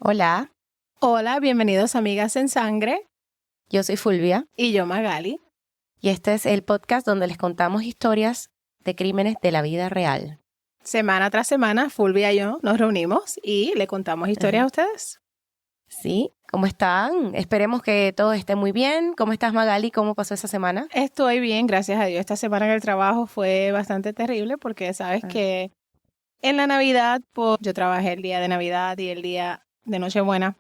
Hola, Hola, bienvenidos a Amigas en Sangre yo soy Fulvia y yo Magali. y este es el podcast donde les contamos historias de crímenes de la vida real. Semana tras semana, Fulvia y yo nos reunimos y le contamos historias a ustedes. ¿Sí? ¿Cómo están? Esperemos que todo esté muy bien. ¿Cómo estás, Magali? ¿Cómo pasó esa semana? Estoy bien, gracias a Dios. Esta semana en el trabajo fue bastante terrible porque sabes que en la Navidad, pues, yo trabajé el día de Navidad y el día de Nochebuena.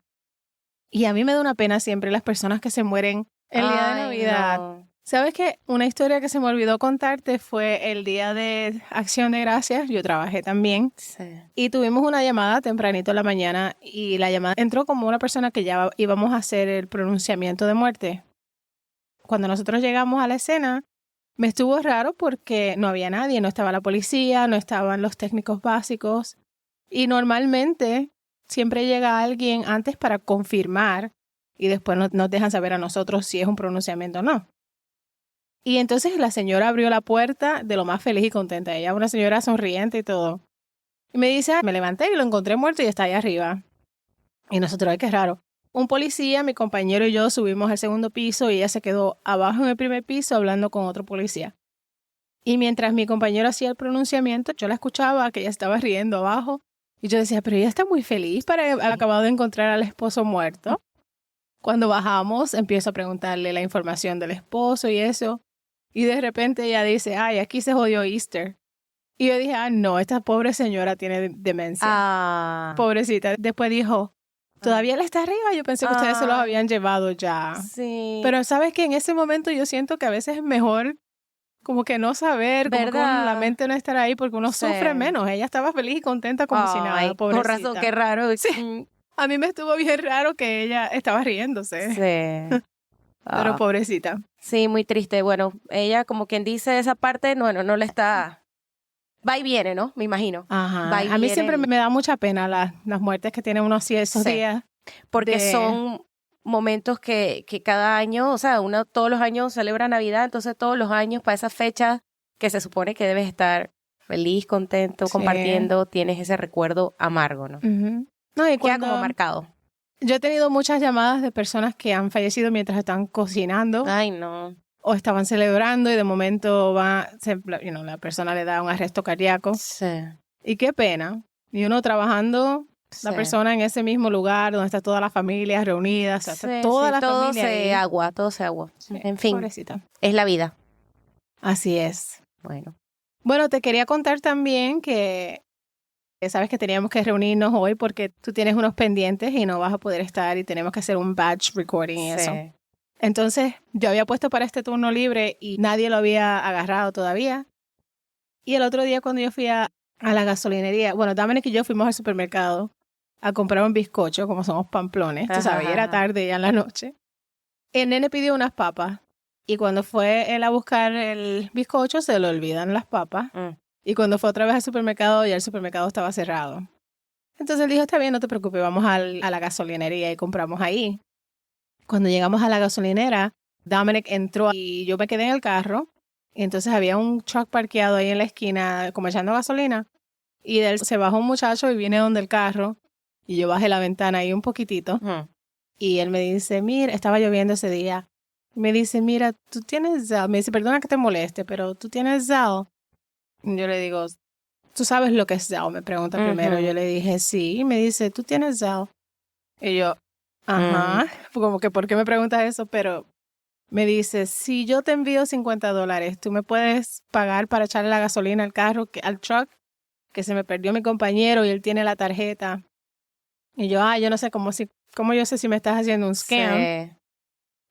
Y a mí me da una pena siempre las personas que se mueren el día de Ay, Navidad. no. ¿Sabes qué? Una historia que se me olvidó contarte fue el día de Acción de Gracias. Yo trabajé también. Sí. Y tuvimos una llamada tempranito en la mañana y la llamada entró como una persona que ya íbamos a hacer el pronunciamiento de muerte. Cuando nosotros llegamos a la escena, me estuvo raro porque no había nadie, no estaba la policía, no estaban los técnicos básicos. Y normalmente siempre llega alguien antes para confirmar y después nos dejan saber a nosotros si es un pronunciamiento o no. Y entonces la señora abrió la puerta de lo más feliz y contenta. Ella, una señora sonriente y todo. Y me dice, me levanté y lo encontré muerto y está ahí arriba. Y nosotros, ay, qué raro. Un policía, mi compañero y yo subimos al segundo piso y ella se quedó abajo en el primer piso hablando con otro policía. Y mientras mi compañero hacía el pronunciamiento, yo la escuchaba que ella estaba riendo abajo. Y yo decía, pero ella está muy feliz para haber acabado de encontrar al esposo muerto. Cuando bajamos, empiezo a preguntarle la información del esposo y eso. Y de repente ella dice, ay, aquí se jodió Easter. Y yo dije, no, esta pobre señora tiene demencia. Pobrecita. Después dijo, ¿todavía él está arriba? Yo pensé que ustedes se los habían llevado ya. Sí. Pero sabes que en ese momento yo siento que a veces es mejor como que no saber, como que la mente no estar ahí porque uno sufre menos. Ella estaba feliz y contenta como si nada, pobrecita. Con razón, qué raro. Sí. A mí me estuvo bien raro que ella estaba riéndose. Sí. Pero pobrecita. Sí, muy triste. Bueno, ella como quien dice esa parte, no le está... Va y viene, ¿no? Me imagino. Ajá. Va y A mí viene siempre me da mucha pena las muertes que tienen uno así esos días. Porque son momentos que cada año, o sea, uno todos los años celebra Navidad, entonces todos los años para esa fecha que se supone que debes estar feliz, contento, compartiendo, tienes ese recuerdo amargo, ¿no? No, y queda como marcado. Yo he tenido muchas llamadas de personas que han fallecido mientras están cocinando. Ay, no. O estaban celebrando y de momento la persona le da un arresto cardíaco. Sí. Y qué pena. Y uno trabajando, la persona en ese mismo lugar donde está toda la familia reunida, o sea, está toda la todo familia ahí. Todo se agua. Sí, en fin, pobrecita. Es la vida. Así es. Bueno, te quería contar también que sabes que teníamos que reunirnos hoy porque tú tienes unos pendientes y no vas a poder estar y tenemos que hacer un batch recording y eso. Entonces, yo había puesto para este turno libre y nadie lo había agarrado todavía. Y el otro día cuando yo fui a la gasolinería, bueno, Dominic y yo fuimos al supermercado a comprar un bizcocho, como somos pamplones, tú sabes, y era tarde ya en la noche. El nene pidió unas papas y cuando fue él a buscar el bizcocho se le olvidan las papas. Y cuando fue otra vez al supermercado, ya el supermercado estaba cerrado. Entonces él dijo, está bien, no te preocupes, vamos a la gasolinería y compramos ahí. Cuando llegamos a la gasolinera, Dominic entró y yo me quedé en el carro. Y entonces había un truck parqueado ahí en la esquina, como echando gasolina. Y de él se bajó un muchacho y viene donde el carro. Y yo bajé la ventana ahí un poquitito. Y él me dice, mira, estaba lloviendo ese día. Me dice, mira, tú tienes Zelle. Me dice, perdona que te moleste, pero tú tienes Zelle. Y yo le digo, ¿tú sabes lo que es Zelle? Me pregunta primero. Yo le dije, sí. Y me dice, ¿tú tienes Zelle? Y yo, ajá. Como que, ¿por qué me preguntas eso? Pero me dice, si yo te envío $50, ¿tú me puedes pagar para echarle la gasolina al carro, al truck? Que se me perdió mi compañero y él tiene la tarjeta. Y yo, yo no sé cómo yo sé si me estás haciendo un scam. Sí.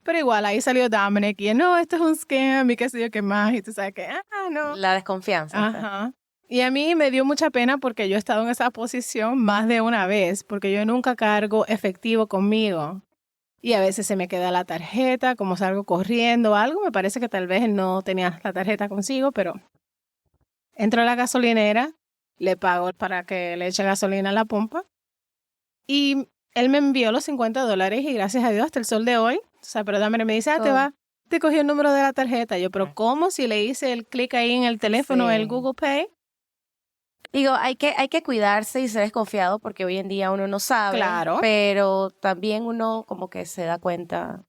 Pero igual, ahí salió Dominic y no, esto es un scam y qué sé yo qué más. Y tú sabes que, no. La desconfianza. Ajá. Y a mí me dio mucha pena porque yo he estado en esa posición más de una vez, porque yo nunca cargo efectivo conmigo. Y a veces se me queda la tarjeta, como salgo corriendo o algo. Me parece que tal vez él no tenía la tarjeta consigo, pero entro a la gasolinera, le pago para que le eche gasolina a la pompa. Y él me envió los $50 y gracias a Dios hasta el sol de hoy. O sea, pero Dahmer me dice, te cogió el número de la tarjeta. Yo, pero ¿cómo? Si le hice el clic ahí en el teléfono, el Google Pay. Digo, hay que cuidarse y ser desconfiado porque hoy en día uno no sabe. Claro. Pero también uno como que se da cuenta.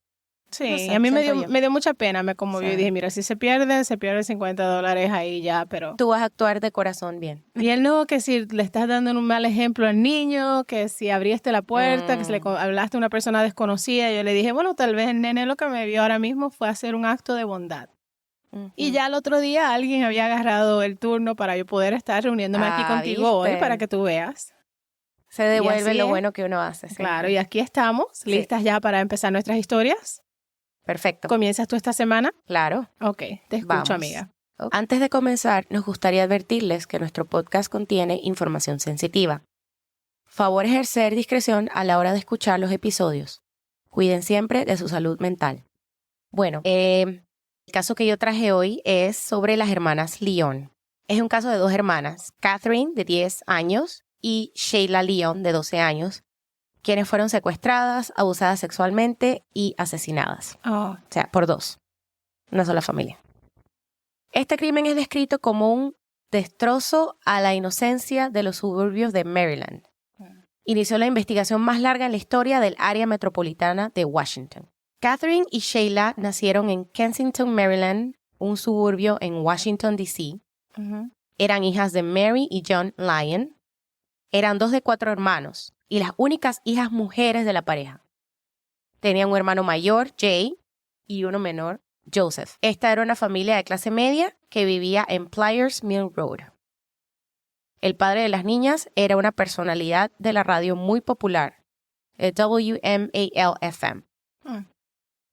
Sí, No sé, a mí me siento yo. dio mucha pena, me conmovió y Sí. dije, mira, si se pierde $50 ahí ya, pero... Tú vas a actuar de corazón bien. Y él no, que si le estás dando un mal ejemplo al niño, que si abriste la puerta, que si le hablaste a una persona desconocida, yo le dije, bueno, tal vez el nene lo que me vio ahora mismo fue hacer un acto de bondad. Y ya el otro día alguien había agarrado el turno para yo poder estar reuniéndome aquí contigo ¿viste? hoy para que tú veas. Se devuelve así lo es. bueno que uno hace. Siempre. Claro, y aquí estamos, listas ya para empezar nuestras historias. Perfecto. ¿Comienzas tú esta semana? Claro. Ok, te escucho, Vamos. amiga. Okay. Antes de comenzar, nos gustaría advertirles que nuestro podcast contiene información sensitiva. Favor ejercer discreción a la hora de escuchar los episodios. Cuiden siempre de su salud mental. Bueno, el caso que yo traje hoy es sobre las hermanas Lyon. Es un caso de dos hermanas, Catherine, de 10 años, y Sheila Lyon, de 12 años, quienes fueron secuestradas, abusadas sexualmente y asesinadas. Oh. O sea, por dos. Una sola familia. Este crimen es descrito como un destrozo a la inocencia de los suburbios de Maryland. Inició la investigación más larga en la historia del área metropolitana de Washington. Catherine y Sheila nacieron en Kensington, Maryland, un suburbio en Washington, D.C. Eran hijas de Mary y John Lyon. Eran 2 de 4 hermanos y las únicas hijas mujeres de la pareja. Tenían un hermano mayor, Jay, y uno menor, Joseph. Esta era una familia de clase media que vivía en Pliers Mill Road. El padre de las niñas era una personalidad de la radio muy popular, el WMAL-FM,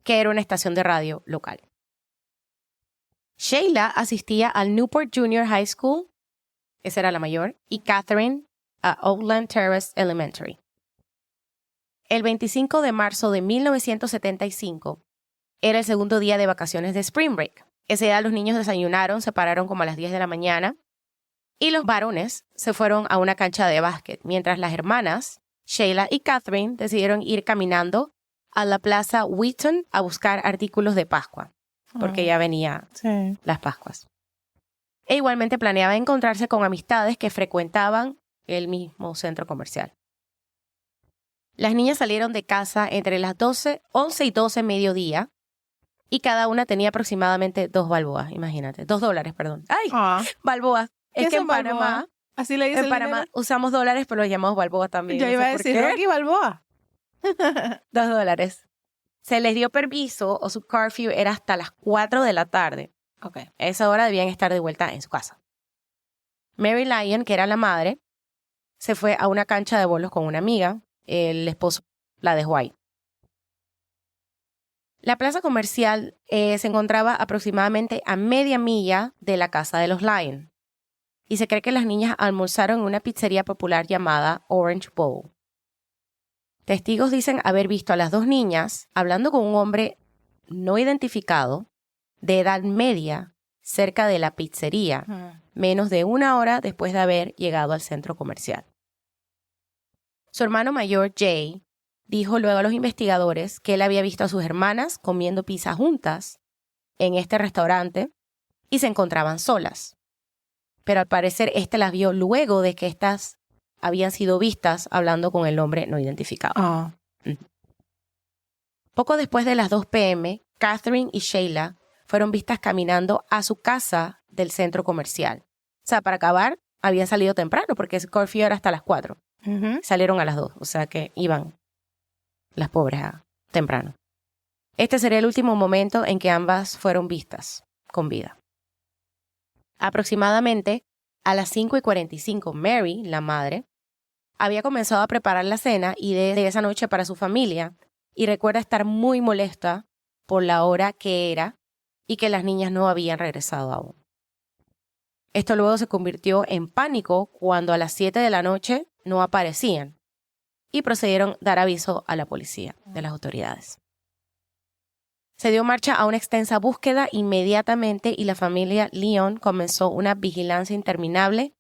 que era una estación de radio local. Sheila asistía al Newport Junior High School, esa era la mayor, y Catherine a Oakland Terrace Elementary. El 25 de marzo de 1975 era el segundo día de vacaciones de Spring Break. Ese día los niños desayunaron, se pararon como a las 10 de la mañana y los varones se fueron a una cancha de básquet, mientras las hermanas, Sheila y Catherine, decidieron ir caminando a la plaza Wheaton a buscar artículos de Pascua, porque ya venía las Pascuas. E igualmente planeaba encontrarse con amistades que frecuentaban el mismo centro comercial. Las niñas salieron de casa entre las 11 y 12 mediodía y cada una tenía aproximadamente $2, imagínate. $2, perdón. ¡Ay! Balboas. Es que en Panamá, así le dicen en Panamá usamos dólares, pero los llamamos balboa también. Yo iba a decir Rocky Balboa. $2. Se les dio permiso o su curfew era hasta las 4 de la tarde. Okay. A esa hora debían estar de vuelta en su casa. Mary Lyon, que era la madre, se fue a una cancha de bolos con una amiga. El esposo la dejó ahí. La plaza comercial se encontraba aproximadamente a media milla de la casa de los Lyon. Y se cree que las niñas almorzaron en una pizzería popular llamada Orange Bowl. Testigos dicen haber visto a las dos niñas hablando con un hombre no identificado de edad media cerca de la pizzería, menos de 1 hora después de haber llegado al centro comercial. Su hermano mayor, Jay, dijo luego a los investigadores que él había visto a sus hermanas comiendo pizza juntas en este restaurante y se encontraban solas. Pero al parecer las vio luego de que estas habían sido vistas hablando con el hombre no identificado. Poco después de las 2 p.m., Catherine y Sheila fueron vistas caminando a su casa del centro comercial. O sea, para acabar, habían salido temprano porque ese curfew era hasta las 4. Salieron a las 2, o sea que iban las pobres temprano. Este sería el último momento en que ambas fueron vistas con vida. Aproximadamente a las 5:45, Mary, la madre, había comenzado a preparar la cena y de esa noche para su familia y recuerda estar muy molesta por la hora que era y que las niñas no habían regresado aún. Esto luego se convirtió en pánico cuando a las 7 de la noche no aparecían y procedieron a dar aviso a la policía de las autoridades. Se dio marcha a una extensa búsqueda inmediatamente y la familia Lyon comenzó una vigilancia interminable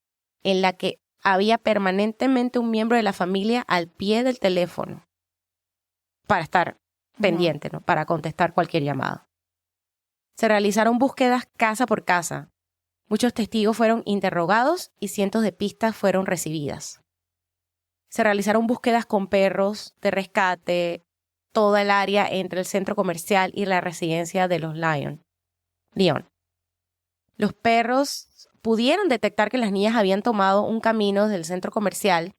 en la que había permanentemente un miembro de la familia al pie del teléfono para estar pendiente, ¿no? Para contestar cualquier llamada. Se realizaron búsquedas casa por casa Muchos testigos fueron interrogados y cientos de pistas fueron recibidas. Se realizaron búsquedas con perros de rescate, toda el área entre el centro comercial y la residencia de los Lyon. Los perros pudieron detectar que las niñas habían tomado un camino del centro comercial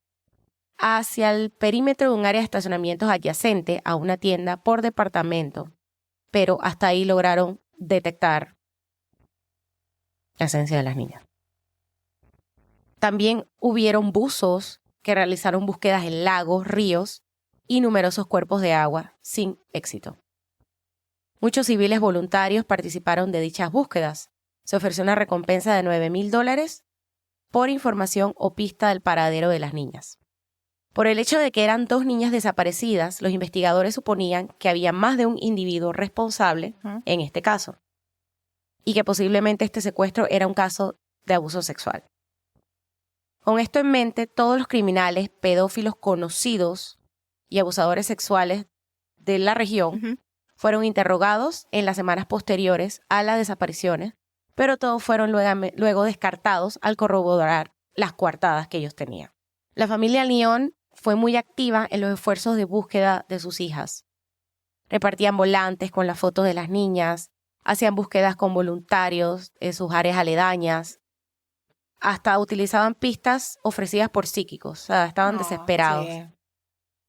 hacia el perímetro de un área de estacionamientos adyacente a una tienda por departamento, pero hasta ahí lograron detectar la esencia de las niñas. También hubieron buzos que realizaron búsquedas en lagos, ríos y numerosos cuerpos de agua sin éxito. Muchos civiles voluntarios participaron de dichas búsquedas. Se ofreció una recompensa de $9,000 por información o pista del paradero de las niñas. Por el hecho de que eran 2 niñas desaparecidas, los investigadores suponían que había más de un individuo responsable en este caso y que posiblemente este secuestro era un caso de abuso sexual. Con esto en mente, todos los criminales, pedófilos conocidos y abusadores sexuales de la región fueron interrogados en las semanas posteriores a las desapariciones, pero todos fueron luego descartados al corroborar las coartadas que ellos tenían. La familia Lyon fue muy activa en los esfuerzos de búsqueda de sus hijas. Repartían volantes con las fotos de las niñas, hacían búsquedas con voluntarios en sus áreas aledañas, hasta utilizaban pistas ofrecidas por psíquicos, o sea, estaban desesperados. Sí.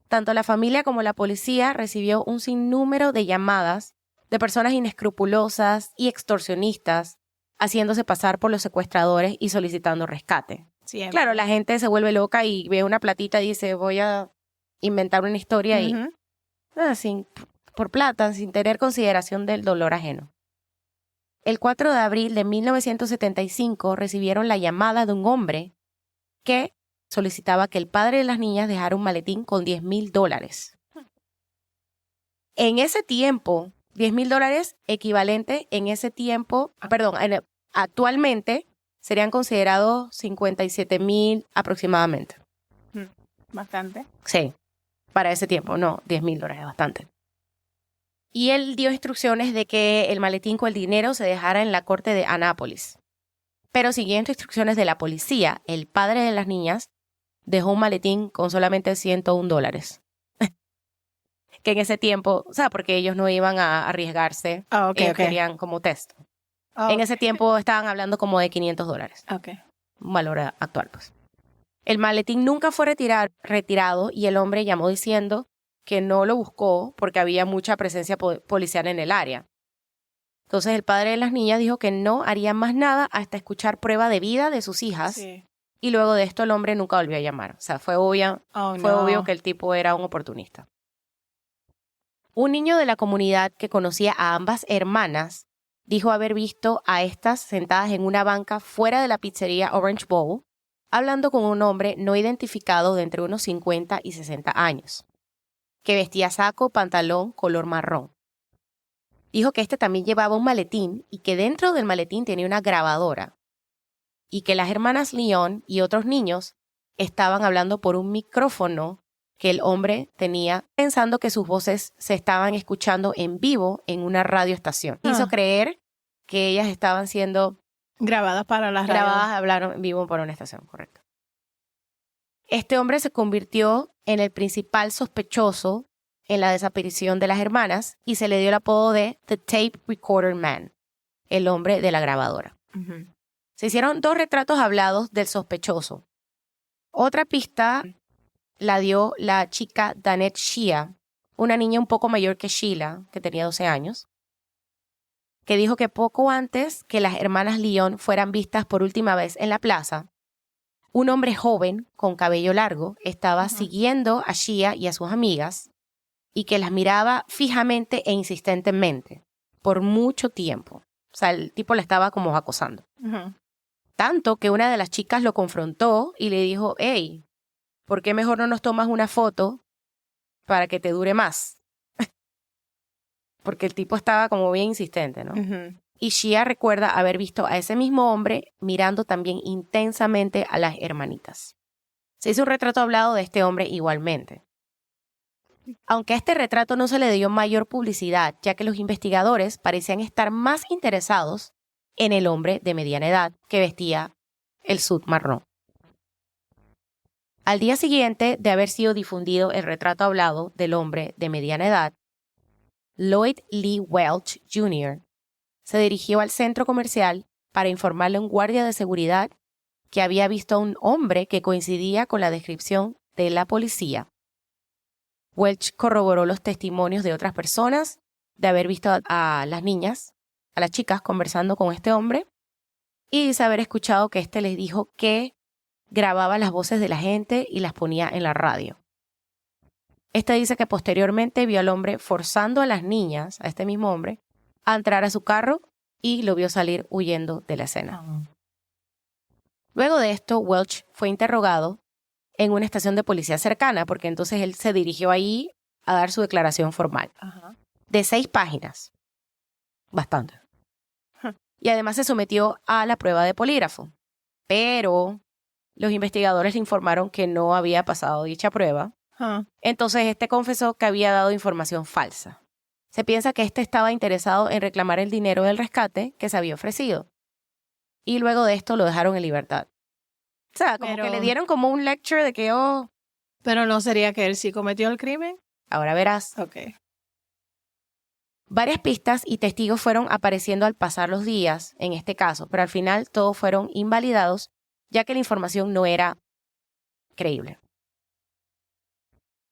Tanto la familia como la policía recibió un sinnúmero de llamadas de personas inescrupulosas y extorsionistas haciéndose pasar por los secuestradores y solicitando rescate. Siempre. Claro, la gente se vuelve loca y ve una platita y dice, voy a inventar una historia por plata, sin tener consideración del dolor ajeno. El 4 de abril de 1975 recibieron la llamada de un hombre que solicitaba que el padre de las niñas dejara un maletín con $10,000. En ese tiempo, $10,000 equivalente en ese tiempo, actualmente serían considerados $57,000 aproximadamente. Bastante. Sí, para ese tiempo, no, $10,000 es bastante. Y él dio instrucciones de que el maletín con el dinero se dejara en la corte de Annapolis. Pero siguiendo instrucciones de la policía, el padre de las niñas dejó un maletín con solamente $101. Que en ese tiempo, o sea, porque ellos no iban a arriesgarse, ellos querían como test. En ese tiempo estaban hablando como de $500. Un valor actual, pues. El maletín nunca fue retirado y el hombre llamó diciendo que no lo buscó porque había mucha presencia policial en el área. Entonces el padre de las niñas dijo que no haría más nada hasta escuchar prueba de vida de sus hijas. Sí. Y luego de esto el hombre nunca volvió a llamar. O sea, fue obvio que el tipo era un oportunista. Un niño de la comunidad que conocía a ambas hermanas dijo haber visto a estas sentadas en una banca fuera de la pizzería Orange Bowl, hablando con un hombre no identificado de entre unos 50 y 60 años, que vestía saco, pantalón, color marrón. Dijo que este también llevaba un maletín y que dentro del maletín tenía una grabadora y que las hermanas Lyon y otros niños estaban hablando por un micrófono que el hombre tenía, pensando que sus voces se estaban escuchando en vivo en una radioestación. Hizo creer que ellas estaban siendo grabadas para las radios. Grabadas, hablaron en vivo por una estación, correcto. Este hombre se convirtió en el principal sospechoso en la desaparición de las hermanas y se le dio el apodo de The Tape Recorder Man, el hombre de la grabadora. Se hicieron 2 retratos hablados del sospechoso. Otra pista la dio la chica Danette Shea, una niña un poco mayor que Sheila, que tenía 12 años, que dijo que poco antes que las hermanas Lyon fueran vistas por última vez en la plaza, un hombre joven con cabello largo estaba siguiendo a Shea y a sus amigas y que las miraba fijamente e insistentemente por mucho tiempo. O sea, el tipo la estaba como acosando. Tanto que una de las chicas lo confrontó y le dijo, hey, ¿por qué mejor no nos tomas una foto para que te dure más? Porque el tipo estaba como bien insistente, ¿no? Y Shea recuerda haber visto a ese mismo hombre mirando también intensamente a las hermanitas. Se hizo un retrato hablado de este hombre igualmente. Aunque a este retrato no se le dio mayor publicidad, ya que los investigadores parecían estar más interesados en el hombre de mediana edad que vestía el suit marrón. Al día siguiente de haber sido difundido el retrato hablado del hombre de mediana edad, Lloyd Lee Welch Jr. se dirigió al centro comercial para informarle a un guardia de seguridad que había visto a un hombre que coincidía con la descripción de la policía. Welch corroboró los testimonios de otras personas de haber visto a las niñas, a las chicas conversando con este hombre, y dice haber escuchado que éste les dijo que grababa las voces de la gente y las ponía en la radio. Este dice que posteriormente vio al hombre forzando a las niñas, a este mismo hombre, a entrar a su carro y lo vio salir huyendo de la escena. Luego de esto, Welch fue interrogado en una estación de policía cercana, porque entonces él se dirigió ahí a dar su declaración formal. De 6 páginas. Bastante. Y además se sometió a la prueba de polígrafo. Pero los investigadores le informaron que no había pasado dicha prueba. Entonces este confesó que había dado información falsa. Se piensa que este estaba interesado en reclamar el dinero del rescate que se había ofrecido. Y luego de esto lo dejaron en libertad. O sea, como que le dieron como un lecture de que, ¿Pero no sería que él sí cometió el crimen? Ahora verás. Ok. Varias pistas y testigos fueron apareciendo al pasar los días en este caso, pero al final todos fueron invalidados, ya que la información no era creíble.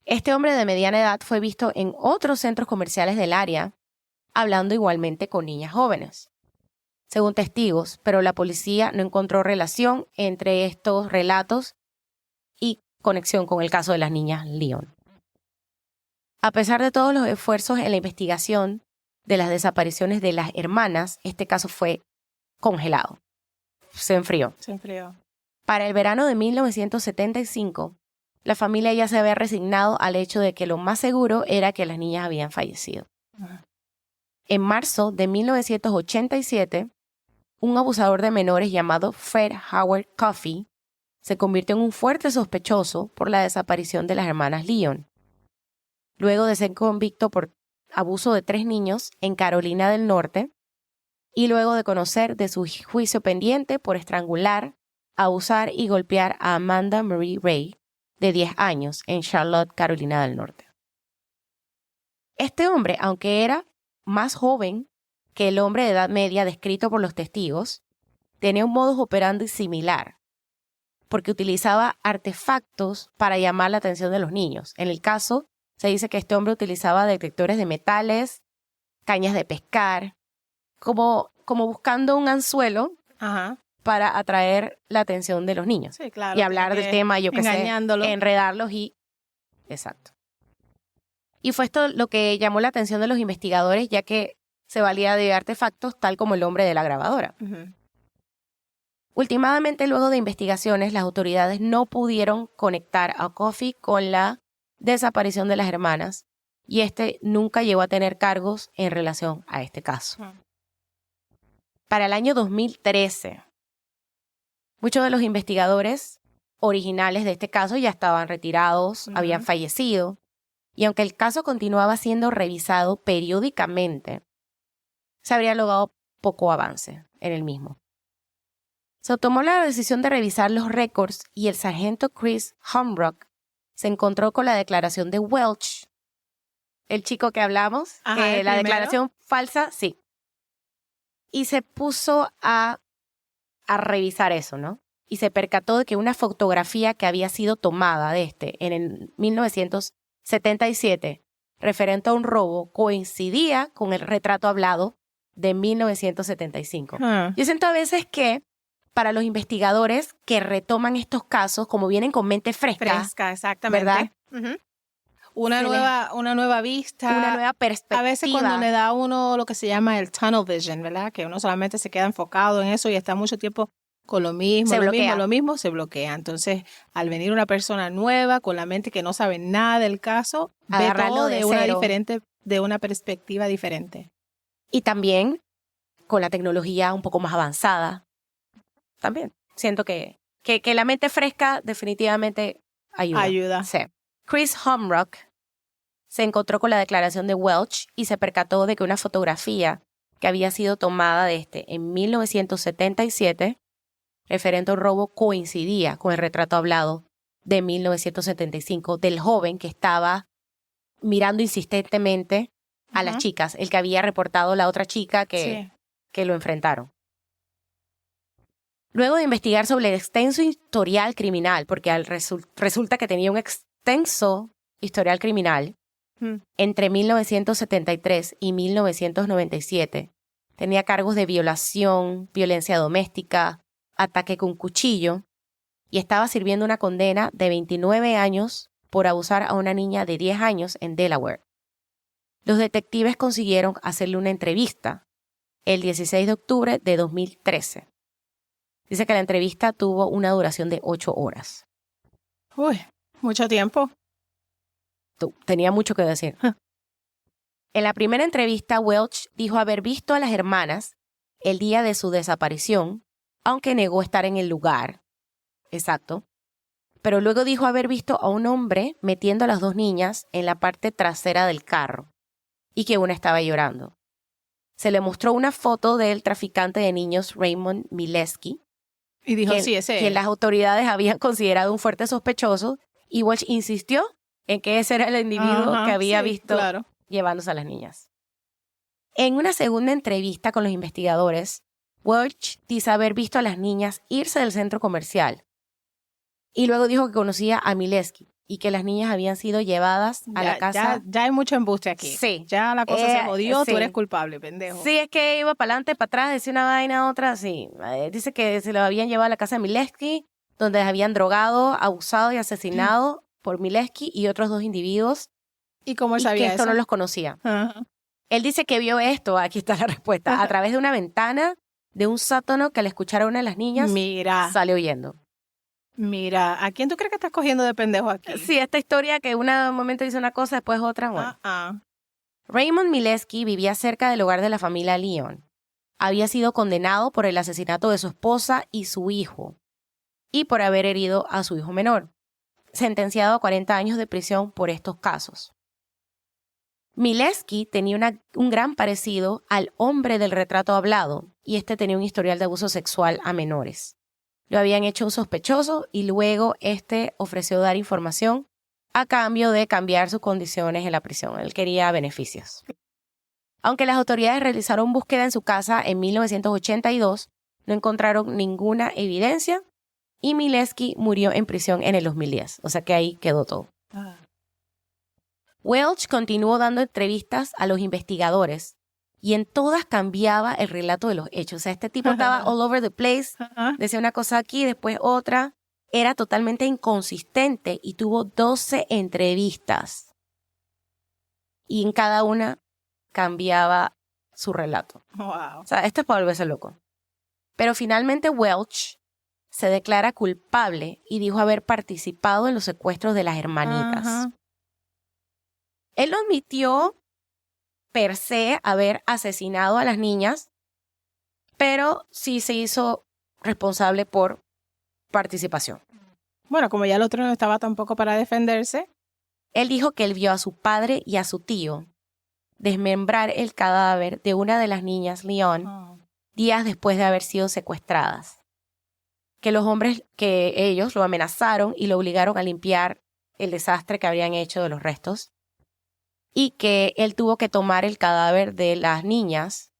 Este hombre de mediana edad fue visto en otros centros comerciales del área, hablando igualmente con niñas jóvenes, según testigos, pero la policía no encontró relación entre estos relatos y conexión con el caso de las niñas Lyon. A pesar de todos los esfuerzos en la investigación de las desapariciones de las hermanas, este caso fue congelado. Se enfrió. Para el verano de 1975, la familia ya se había resignado al hecho de que lo más seguro era que las niñas habían fallecido. En marzo de 1987, un abusador de menores llamado Fred Howard Coffey se convirtió en un fuerte sospechoso por la desaparición de las hermanas Lyon. Luego de ser convicto por abuso de 3 niños en Carolina del Norte y luego de conocer de su juicio pendiente por estrangular, abusar y golpear a Amanda Marie Ray, de 10 años, en Charlotte, Carolina del Norte. Este hombre, aunque era más joven que el hombre de edad media descrito por los testigos, tenía un modus operandi similar, porque utilizaba artefactos para llamar la atención de los niños. En el caso, se dice que este hombre utilizaba detectores de metales, cañas de pescar, como buscando un anzuelo para atraer la atención de los niños. Sí, claro, y hablar del tema, yo qué sé, enredarlos y... Exacto. Y fue esto lo que llamó la atención de los investigadores, ya que se valía de artefactos tal como el hombre de la grabadora. Últimamente, luego de investigaciones, las autoridades no pudieron conectar a Coffey con la desaparición de las hermanas y este nunca llegó a tener cargos en relación a este caso. Para el año 2013, muchos de los investigadores originales de este caso ya estaban retirados, habían fallecido, y aunque el caso continuaba siendo revisado periódicamente, se habría logrado poco avance en el mismo. Se tomó la decisión de revisar los récords y el sargento Chris Humrock se encontró con la declaración de Welch, el chico que hablamos, la declaración falsa, sí. Y se puso a revisar eso, ¿no? Y se percató de que una fotografía que había sido tomada de en el 1977, referente a un robo, coincidía con el retrato hablado de 1975. Yo siento a veces que para los investigadores que retoman estos casos, como vienen con mente fresca, exactamente, ¿verdad? Una nueva vista. Una nueva perspectiva. A veces cuando le da a uno lo que se llama el tunnel vision, ¿verdad? Que uno solamente se queda enfocado en eso y está mucho tiempo con lo mismo, se bloquea. Entonces, al venir una persona nueva con la mente que no sabe nada del caso, ve todo de una perspectiva diferente. Y también con la tecnología un poco más avanzada. También siento que la mente fresca definitivamente ayuda. Sí. Chris Humrock se encontró con la declaración de Welch y se percató de que una fotografía que había sido tomada de en 1977, referente a un robo, coincidía con el retrato hablado de 1975 del joven que estaba mirando insistentemente a las chicas, el que había reportado la otra chica que lo enfrentaron. Luego de investigar sobre el extenso historial criminal, porque resulta que tenía un extenso historial criminal, entre 1973 y 1997, tenía cargos de violación, violencia doméstica, ataque con cuchillo, y estaba sirviendo una condena de 29 años por abusar a una niña de 10 años en Delaware. Los detectives consiguieron hacerle una entrevista el 16 de octubre de 2013. Dice que la entrevista tuvo una duración de 8 horas. Uy, mucho tiempo. Tenía mucho que decir. En la primera entrevista, Welch dijo haber visto a las hermanas el día de su desaparición, aunque negó estar en el lugar. Exacto. Pero luego dijo haber visto a un hombre metiendo a las dos niñas en la parte trasera del carro y que una estaba llorando. Se le mostró una foto del traficante de niños Raymond Mileski, y dijo, sí, ese que las autoridades habían considerado un fuerte sospechoso, y Welch insistió en que ese era el individuo que había visto llevándose a las niñas. En una segunda entrevista con los investigadores, Welch dice haber visto a las niñas irse del centro comercial y luego dijo que conocía a Mileski y que las niñas habían sido llevadas a la casa. Ya hay mucho embuste aquí. Sí. Ya la cosa se jodió, tú eres culpable, pendejo. Sí, es que iba para adelante, para atrás, decía una vaina, otra, sí. Dice que se lo habían llevado a la casa de Mileski, donde habían drogado, abusado y asesinado por Mileski y otros 2 individuos. ¿Y cómo él sabía que esto eso? no los conocía. Él dice que vio esto, aquí está la respuesta, a través de una ventana de un sótano que al escuchar a una de las niñas sale huyendo. Mira, ¿a quién tú crees que estás cogiendo de pendejo aquí? Sí, esta historia que un momento dice una cosa, después otra, bueno. Raymond Mileski vivía cerca del hogar de la familia Leon. Había sido condenado por el asesinato de su esposa y su hijo, y por haber herido a su hijo menor, sentenciado a 40 años de prisión por estos casos. Mileski tenía un gran parecido al hombre del retrato hablado, y tenía un historial de abuso sexual a menores. Lo habían hecho un sospechoso y luego ofreció dar información a cambio de cambiar sus condiciones en la prisión. Él quería beneficios. Aunque las autoridades realizaron búsqueda en su casa en 1982, no encontraron ninguna evidencia y Mileski murió en prisión en el 2010. O sea que ahí quedó todo. Welch continuó dando entrevistas a los investigadores y en todas cambiaba el relato de los hechos. O sea, este tipo estaba all over the place, decía una cosa aquí, después otra. Era totalmente inconsistente y tuvo 12 entrevistas. Y en cada una cambiaba su relato. Wow. O sea, esto es para volverse loco. Pero finalmente Welch se declara culpable y dijo haber participado en los secuestros de las hermanitas. Él lo admitió per se haber asesinado a las niñas, pero sí se hizo responsable por participación. Bueno, como ya el otro no estaba tampoco para defenderse. Él dijo que él vio a su padre y a su tío desmembrar el cadáver de una de las niñas, Leon, días después de haber sido secuestradas. Que los hombres, que ellos lo amenazaron y lo obligaron a limpiar el desastre que habrían hecho de los restos. Y que él tuvo que tomar el cadáver de las niñas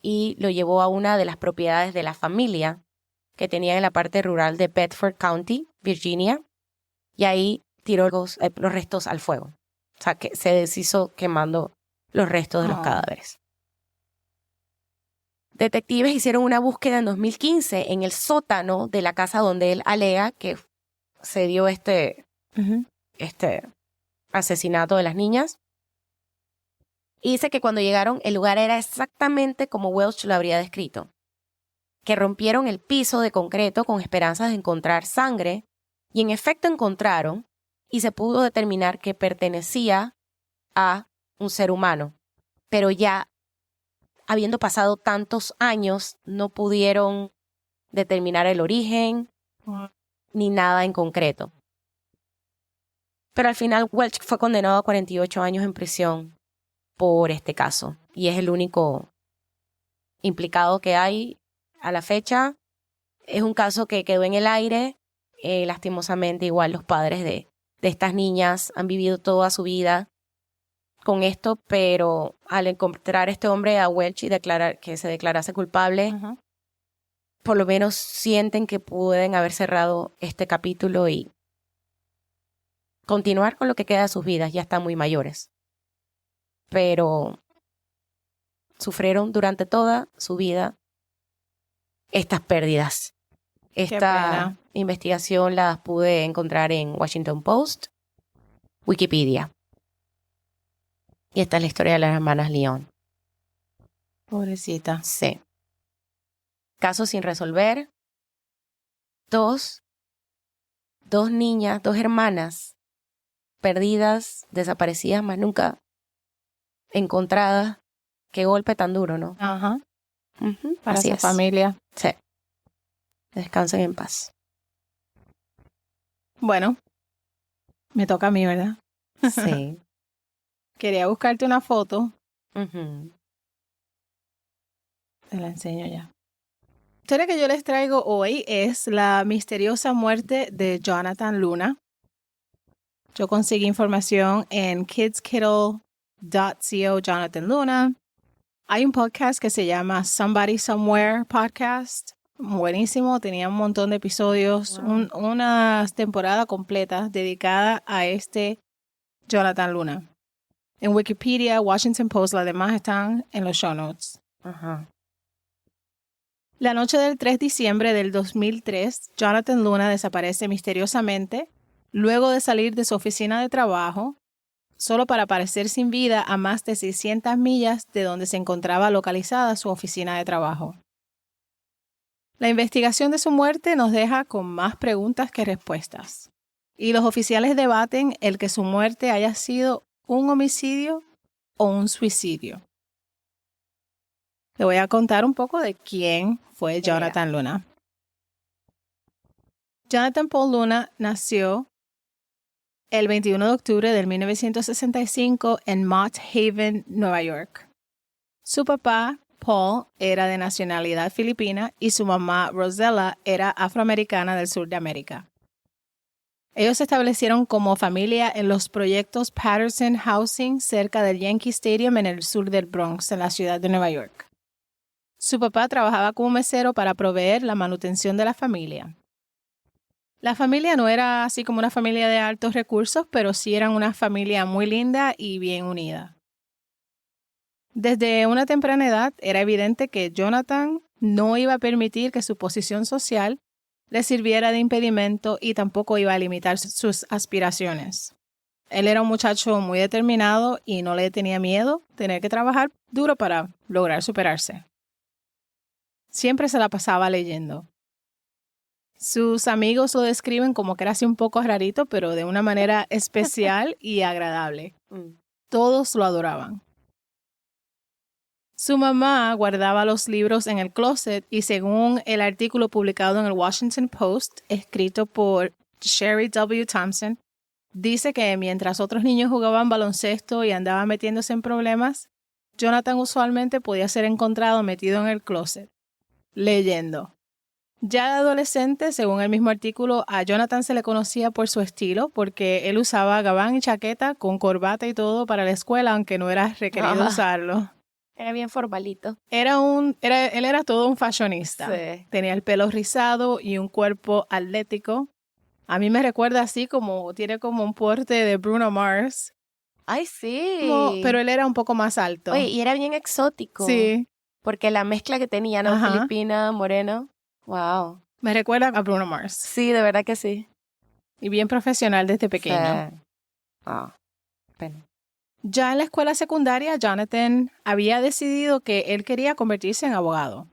y lo llevó a una de las propiedades de la familia que tenían en la parte rural de Bedford County, Virginia, y ahí tiró los restos al fuego. O sea, que se deshizo quemando los restos de los cadáveres. Detectives hicieron una búsqueda en 2015 en el sótano de la casa donde él alega que se dio este asesinato de las niñas. Y dice que cuando llegaron, el lugar era exactamente como Welch lo habría descrito. Que rompieron el piso de concreto con esperanzas de encontrar sangre, y en efecto encontraron, y se pudo determinar que pertenecía a un ser humano. Pero ya, habiendo pasado tantos años, no pudieron determinar el origen, ni nada en concreto. Pero al final Welch fue condenado a 48 años en prisión por este caso, y es el único implicado que hay a la fecha. Es un caso que quedó en el aire. Lastimosamente, igual los padres de estas niñas han vivido toda su vida con esto, pero al encontrar a este hombre, a Welch, y que se declarase culpable, por lo menos sienten que pueden haber cerrado este capítulo y continuar con lo que queda de sus vidas. Ya están muy mayores, pero sufrieron durante toda su vida estas pérdidas. Esta investigación la pude encontrar en Washington Post, Wikipedia. Y esta es la historia de las hermanas Lyon. Pobrecita. Sí. Caso sin resolver. Dos niñas, 2 hermanas perdidas, desaparecidas, más nunca encontradas. Qué golpe tan duro, ¿no? Ajá. Para Así esa es. familia. Sí. Descansen en paz. Bueno, me toca a mí, ¿verdad? Sí. Quería buscarte una foto. Ujú. Te la enseño ya. La historia que yo les traigo hoy es la misteriosa muerte de Jonathan Luna. Yo conseguí información en kidskittle.co, Jonathan Luna. Hay un podcast que se llama Somebody Somewhere Podcast. Buenísimo, tenía un montón de episodios, Wow. una temporada completa dedicada a este Jonathan Luna. En Wikipedia, Washington Post, las demás están en los show notes. Ajá. La noche del 3 de diciembre del 2003, Jonathan Luna desaparece misteriosamente luego de salir de su oficina de trabajo, solo para aparecer sin vida a más de 600 millas de donde se encontraba localizada su oficina de trabajo. La investigación de su muerte nos deja con más preguntas que respuestas, y los oficiales debaten el que su muerte haya sido un homicidio o un suicidio. Le voy a contar un poco de quién fue Jonathan Luna. Jonathan Paul Luna nació el 21 de octubre de 1965 en Mott Haven, Nueva York. Su papá, Paul, era de nacionalidad filipina y su mamá, Rosella, era afroamericana del sur de América. Ellos se establecieron como familia en los proyectos Patterson Housing cerca del Yankee Stadium en el sur del Bronx, en la ciudad de Nueva York. Su papá trabajaba como mesero para proveer la manutención de la familia. La familia no era así como una familia de altos recursos, pero sí eran una familia muy linda y bien unida. Desde una temprana edad era evidente que Jonathan no iba a permitir que su posición social le sirviera de impedimento y tampoco iba a limitar sus aspiraciones. Él era un muchacho muy determinado y no le tenía miedo tener que trabajar duro para lograr superarse. Siempre se la pasaba leyendo. Sus amigos lo describen como que era así un poco rarito, pero de una manera especial y agradable. Todos lo adoraban. Su mamá guardaba los libros en el closet y según el artículo publicado en el Washington Post, escrito por Sherry W. Thompson, dice que mientras otros niños jugaban baloncesto y andaban metiéndose en problemas, Jonathan usualmente podía ser encontrado metido en el closet, leyendo. Ya de adolescente, según el mismo artículo, a Jonathan se le conocía por su estilo, porque él usaba gabán y chaqueta con corbata y todo para la escuela, aunque no era requerido usarlo. Era bien formalito. Él era todo un fashionista. Sí. Tenía el pelo rizado y un cuerpo atlético. A mí me recuerda así tiene como un porte de Bruno Mars. Ay, sí. Pero él era un poco más alto. Oye, y era bien exótico. Sí. Porque la mezcla que tenía, ¿no? Ajá. Filipina, moreno. Wow. Me recuerda a Bruno Mars. Sí, de verdad que sí. Y bien profesional desde pequeño. Sí. Ah, pena. Ya en la escuela secundaria, Jonathan había decidido que él quería convertirse en abogado.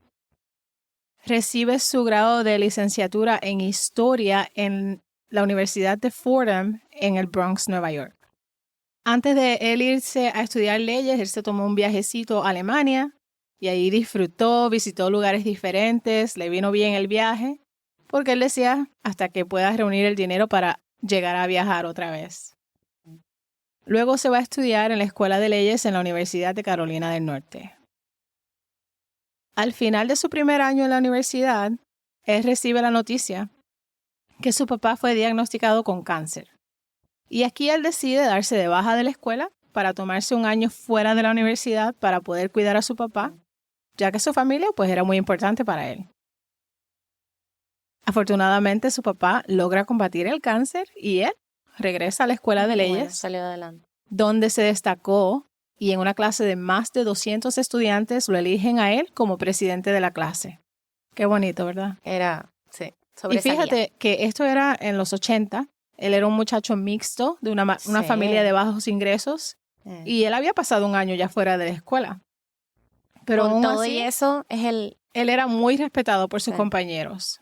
Recibe su grado de licenciatura en Historia en la Universidad de Fordham en el Bronx, Nueva York. Antes de él irse a estudiar leyes, él se tomó un viajecito a Alemania y ahí disfrutó, visitó lugares diferentes, le vino bien el viaje, porque él decía hasta que pueda reunir el dinero para llegar a viajar otra vez. Luego se va a estudiar en la Escuela de Leyes en la Universidad de Carolina del Norte. Al final de su primer año en la universidad, él recibe la noticia que su papá fue diagnosticado con cáncer. Y aquí él decide darse de baja de la escuela para tomarse un año fuera de la universidad para poder cuidar a su papá, ya que su familia pues era muy importante para él. Afortunadamente su papá logra combatir el cáncer y él regresa a la escuela de leyes, bueno, salió adelante, donde se destacó y en una clase de más de 200 estudiantes lo eligen a él como presidente de la clase. Qué bonito, ¿verdad? Sí. Y fíjate que esto era en los 80. Él era un muchacho mixto de una familia de bajos ingresos y él había pasado un año ya fuera de la escuela. Pero con todo así, y eso, él era muy respetado por sus compañeros.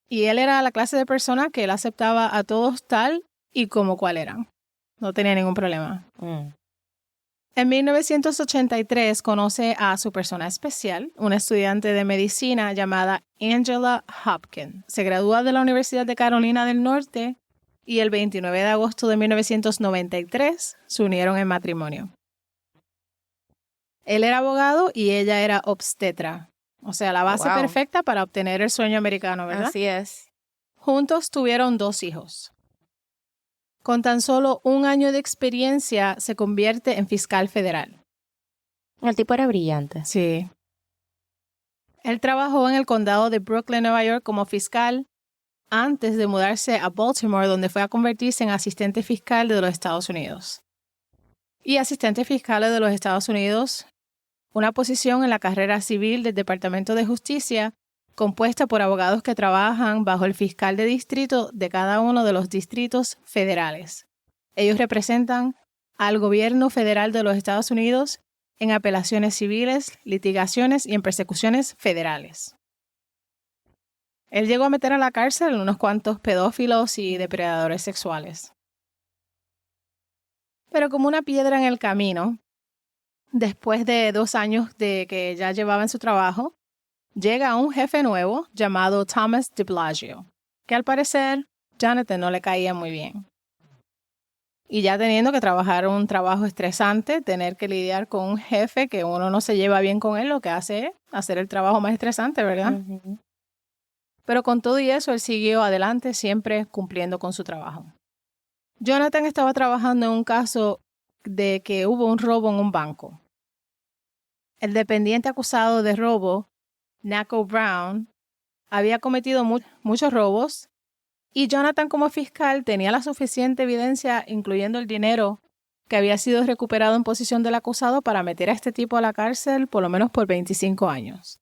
Y él era la clase de persona que él aceptaba a todos tal y como cual eran. No tenía ningún problema. En 1983 conoce a su persona especial, una estudiante de medicina llamada Angela Hopkins. Se gradúa de la Universidad de Carolina del Norte y el 29 de agosto de 1993 se unieron en matrimonio. Él era abogado y ella era obstetra. O sea, la base perfecta para obtener el sueño americano, ¿verdad? Así es. Juntos tuvieron 2 hijos. Con tan solo un año de experiencia, se convierte en fiscal federal. El tipo era brillante. Sí. Él trabajó en el condado de Brooklyn, Nueva York, como fiscal antes de mudarse a Baltimore, donde fue a convertirse en asistente fiscal de los Estados Unidos. Y asistente fiscal de los Estados Unidos, una posición en la carrera civil del Departamento de Justicia, compuesta por abogados que trabajan bajo el fiscal de distrito de cada uno de los distritos federales. Ellos representan al gobierno federal de los Estados Unidos en apelaciones civiles, litigaciones y en persecuciones federales. Él llegó a meter a la cárcel unos cuantos pedófilos y depredadores sexuales. Pero como una piedra en el camino, después de 2 años de que ya llevaba en su trabajo, llega un jefe nuevo llamado Thomas DiBlagio, que al parecer Jonathan no le caía muy bien. Y ya teniendo que trabajar un trabajo estresante, tener que lidiar con un jefe que uno no se lleva bien con él, lo que hace es hacer el trabajo más estresante, ¿verdad? Uh-huh. Pero con todo y eso, él siguió adelante, siempre cumpliendo con su trabajo. Jonathan estaba trabajando en un caso de que hubo un robo en un banco. El dependiente acusado de robo, Naco Brown, había cometido muchos robos y Jonathan como fiscal tenía la suficiente evidencia, incluyendo el dinero que había sido recuperado en posesión del acusado para meter a este tipo a la cárcel por lo menos por 25 años.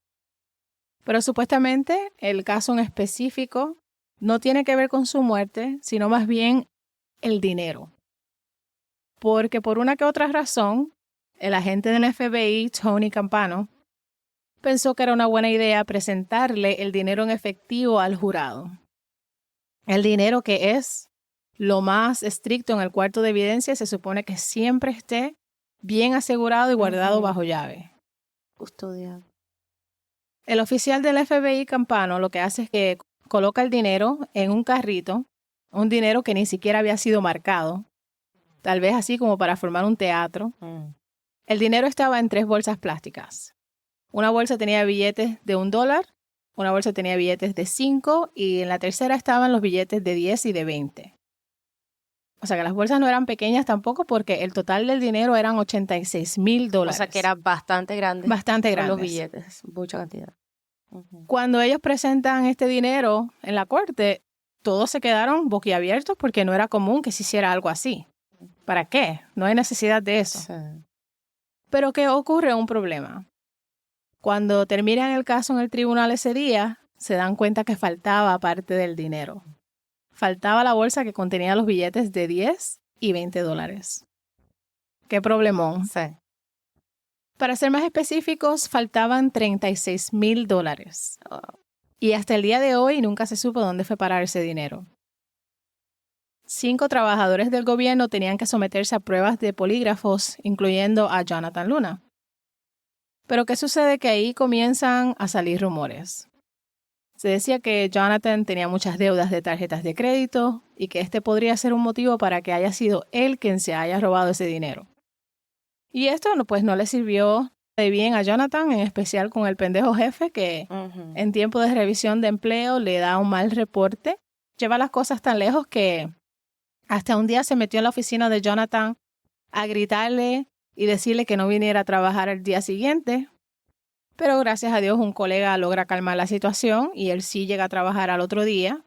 Pero supuestamente el caso en específico no tiene que ver con su muerte, sino más bien el dinero. Porque por una que otra razón, el agente del FBI, Tony Campano, pensó que era una buena idea presentarle el dinero en efectivo al jurado. El dinero que es lo más estricto en el cuarto de evidencia se supone que siempre esté bien asegurado y guardado bajo llave. Custodiado. El oficial del FBI Campano lo que hace es que coloca el dinero en un carrito, un dinero que ni siquiera había sido marcado, tal vez así como para formar un teatro. El dinero estaba en 3 bolsas plásticas. Una bolsa tenía billetes de $1, una bolsa tenía billetes de 5 y en la tercera estaban los billetes de 10 y de 20. O sea que las bolsas no eran pequeñas tampoco porque el total del dinero eran $86,000. O sea que era bastante grande. Bastante grande. Los billetes, mucha cantidad. Uh-huh. Cuando ellos presentan este dinero en la corte, todos se quedaron boquiabiertos porque no era común que se hiciera algo así. ¿Para qué? No hay necesidad de eso. Sí. Pero ¿qué ocurre? Un problema. Cuando terminan el caso en el tribunal ese día, se dan cuenta que faltaba parte del dinero. Faltaba la bolsa que contenía los billetes de 10 y $20. ¿Qué problemón? Sí. Para ser más específicos, faltaban $36,000. Y hasta el día de hoy nunca se supo dónde fue parar ese dinero. 5 trabajadores del gobierno tenían que someterse a pruebas de polígrafos, incluyendo a Jonathan Luna. Pero ¿qué sucede? Que ahí comienzan a salir rumores. Se decía que Jonathan tenía muchas deudas de tarjetas de crédito y que este podría ser un motivo para que haya sido él quien se haya robado ese dinero. Y esto pues no le sirvió de bien a Jonathan, en especial con el pendejo jefe que en tiempo de revisión de empleo le da un mal reporte. Lleva las cosas tan lejos que hasta un día se metió en la oficina de Jonathan a gritarle y decirle que no viniera a trabajar el día siguiente. Pero gracias a Dios un colega logra calmar la situación y él sí llega a trabajar al otro día.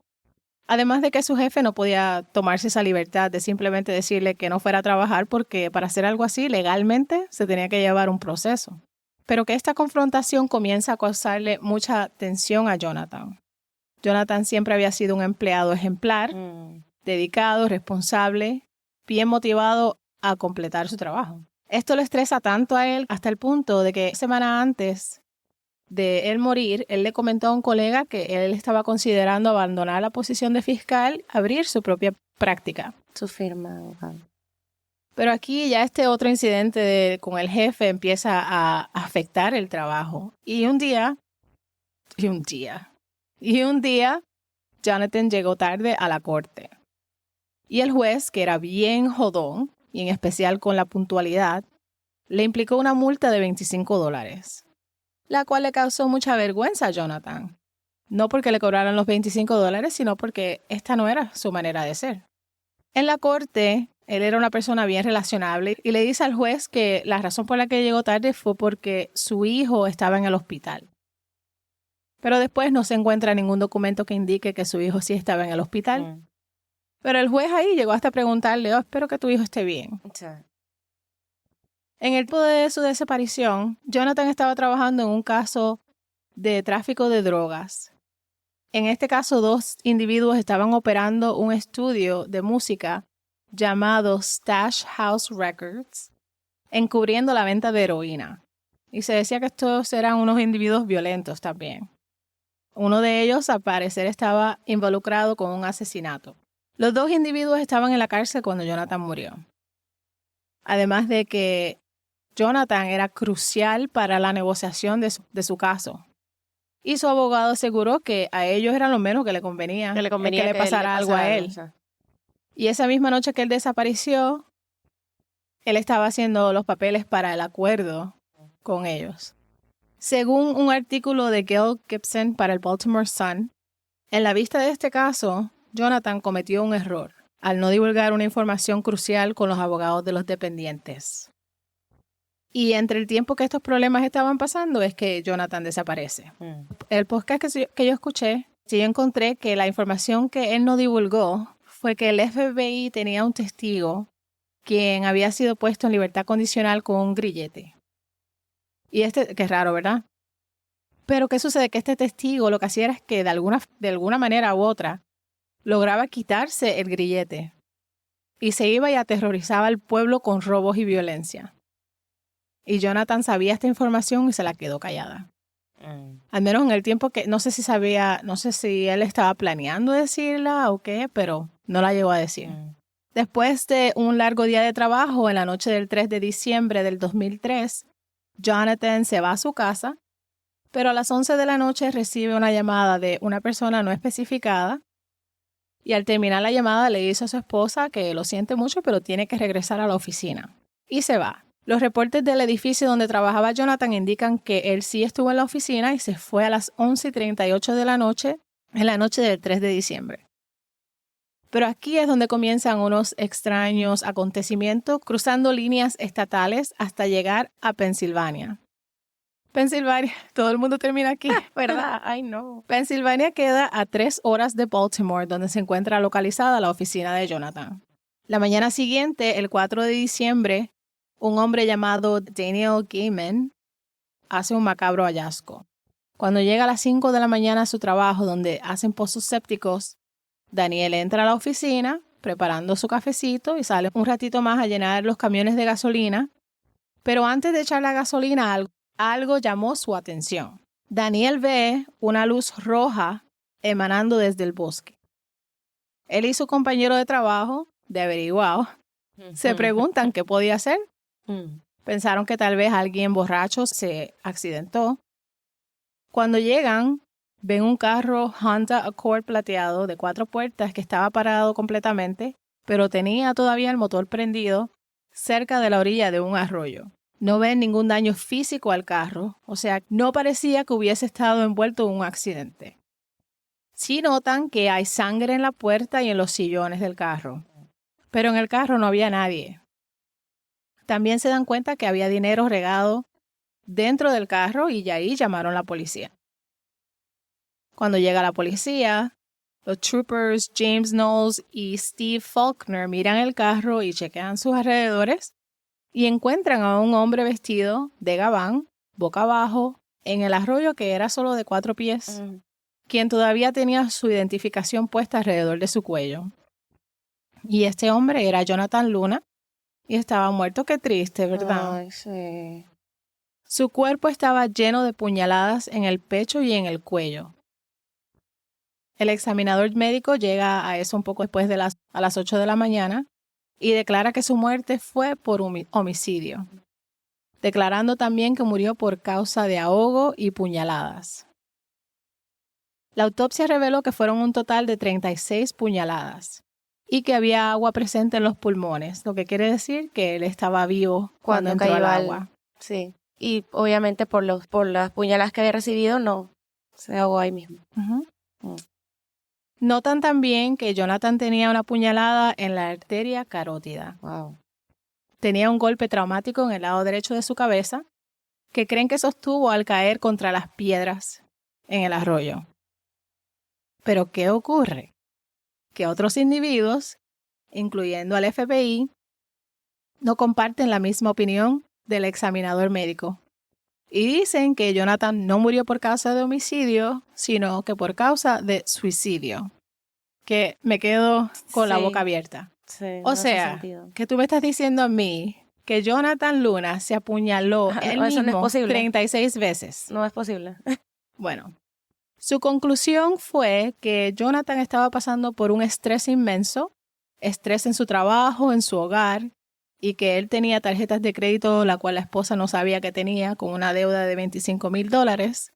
Además de que su jefe no podía tomarse esa libertad de simplemente decirle que no fuera a trabajar porque para hacer algo así legalmente se tenía que llevar un proceso. Pero que esta confrontación comienza a causarle mucha tensión a Jonathan. Jonathan siempre había sido un empleado ejemplar, dedicado, responsable, bien motivado a completar su trabajo. Esto le estresa tanto a él hasta el punto de que semana antes de él morir, él le comentó a un colega que él estaba considerando abandonar la posición de fiscal, abrir su propia práctica. Su firma. Pero aquí ya este otro incidente con el jefe empieza a afectar el trabajo. Y un día, Jonathan llegó tarde a la corte. Y el juez, que era bien jodón, y en especial con la puntualidad, le implicó una multa de $25. La cual le causó mucha vergüenza a Jonathan. No porque le cobraran los $25, sino porque esta no era su manera de ser. En la corte, él era una persona bien relacionable y le dice al juez que la razón por la que llegó tarde fue porque su hijo estaba en el hospital. Pero después no se encuentra ningún documento que indique que su hijo sí estaba en el hospital. Pero el juez ahí llegó hasta preguntarle, espero que tu hijo esté bien. En el tiempo de su desaparición, Jonathan estaba trabajando en un caso de tráfico de drogas. En este caso, 2 individuos estaban operando un estudio de música llamado Stash House Records, encubriendo la venta de heroína. Y se decía que estos eran unos individuos violentos también. Uno de ellos, al parecer, estaba involucrado con un asesinato. Los 2 individuos estaban en la cárcel cuando Jonathan murió. Además de que Jonathan era crucial para la negociación de su caso. Y su abogado aseguró que a ellos era lo menos que le convenía, que le pasara algo a él. Y esa misma noche que él desapareció, él estaba haciendo los papeles para el acuerdo con ellos. Según un artículo de Gail Gibson para el Baltimore Sun, en la vista de este caso, Jonathan cometió un error al no divulgar una información crucial con los abogados de los dependientes. Y entre el tiempo que estos problemas estaban pasando es que Jonathan desaparece. El podcast que yo escuché, yo encontré que la información que él no divulgó fue que el FBI tenía un testigo quien había sido puesto en libertad condicional con un grillete. Y que es raro, ¿verdad? Pero ¿qué sucede? Que este testigo lo que hacía era que de alguna manera u otra lograba quitarse el grillete y se iba y aterrorizaba al pueblo con robos y violencia. Y Jonathan sabía esta información y se la quedó callada. Al menos en el tiempo que no sé si él estaba planeando decirla o qué, pero no la llegó a decir. Después de un largo día de trabajo, en la noche del 3 de diciembre del 2003, Jonathan se va a su casa, pero a las 11 de la noche recibe una llamada de una persona no especificada y al terminar la llamada le dice a su esposa que lo siente mucho, pero tiene que regresar a la oficina. Y se va. Los reportes del edificio donde trabajaba Jonathan indican que él sí estuvo en la oficina y se fue a las 11:38 de la noche, en la noche del 3 de diciembre. Pero aquí es donde comienzan unos extraños acontecimientos cruzando líneas estatales hasta llegar a Pensilvania. Pensilvania, todo el mundo termina aquí, ¿verdad? Ay, no. Pensilvania queda a 3 horas de Baltimore, donde se encuentra localizada la oficina de Jonathan. La mañana siguiente, el 4 de diciembre, un hombre llamado Daniel Gaiman hace un macabro hallazgo. Cuando llega a las 5 de la mañana a su trabajo, donde hacen pozos sépticos, Daniel entra a la oficina preparando su cafecito y sale un ratito más a llenar los camiones de gasolina. Pero antes de echar la gasolina, algo llamó su atención. Daniel ve una luz roja emanando desde el bosque. Él y su compañero de trabajo, de averiguado, se preguntan qué podía ser. Pensaron que tal vez alguien borracho se accidentó. Cuando llegan, ven un carro Honda Accord plateado de 4 puertas que estaba parado completamente, pero tenía todavía el motor prendido cerca de la orilla de un arroyo. No ven ningún daño físico al carro, o sea, no parecía que hubiese estado envuelto en un accidente. Sí notan que hay sangre en la puerta y en los sillones del carro, pero en el carro no había nadie. También se dan cuenta que había dinero regado dentro del carro y ya ahí llamaron a la policía. Cuando llega la policía, los troopers James Knowles y Steve Faulkner miran el carro y chequean sus alrededores y encuentran a un hombre vestido de gabán, boca abajo, en el arroyo que era solo de 4 pies, quien todavía tenía su identificación puesta alrededor de su cuello. Y este hombre era Jonathan Luna y estaba muerto. Qué triste, ¿verdad? Ay, sí. Su cuerpo estaba lleno de puñaladas en el pecho y en el cuello. El examinador médico llega a eso un poco después de a las 8 de la mañana y declara que su muerte fue por homicidio, declarando también que murió por causa de ahogo y puñaladas. La autopsia reveló que fueron un total de 36 puñaladas y que había agua presente en los pulmones, lo que quiere decir que él estaba vivo cuando entró al agua. Sí, y obviamente por las puñaladas que había recibido, no, se ahogó ahí mismo. Notan también que Jonathan tenía una puñalada en la arteria carótida. Wow. Tenía un golpe traumático en el lado derecho de su cabeza que creen que sostuvo al caer contra las piedras en el arroyo. Pero ¿qué ocurre? Que otros individuos, incluyendo al FBI, no comparten la misma opinión del examinador médico y dicen que Jonathan no murió por causa de homicidio, sino que por causa de suicidio. Que me quedo con la boca abierta. Sí, o sea, que tú me estás diciendo a mí que Jonathan Luna se apuñaló él mismo no es 36 veces. No es posible. Bueno, su conclusión fue que Jonathan estaba pasando por un estrés inmenso, estrés en su trabajo, en su hogar, y que él tenía tarjetas de crédito la cual la esposa no sabía que tenía, con una deuda de $25,000.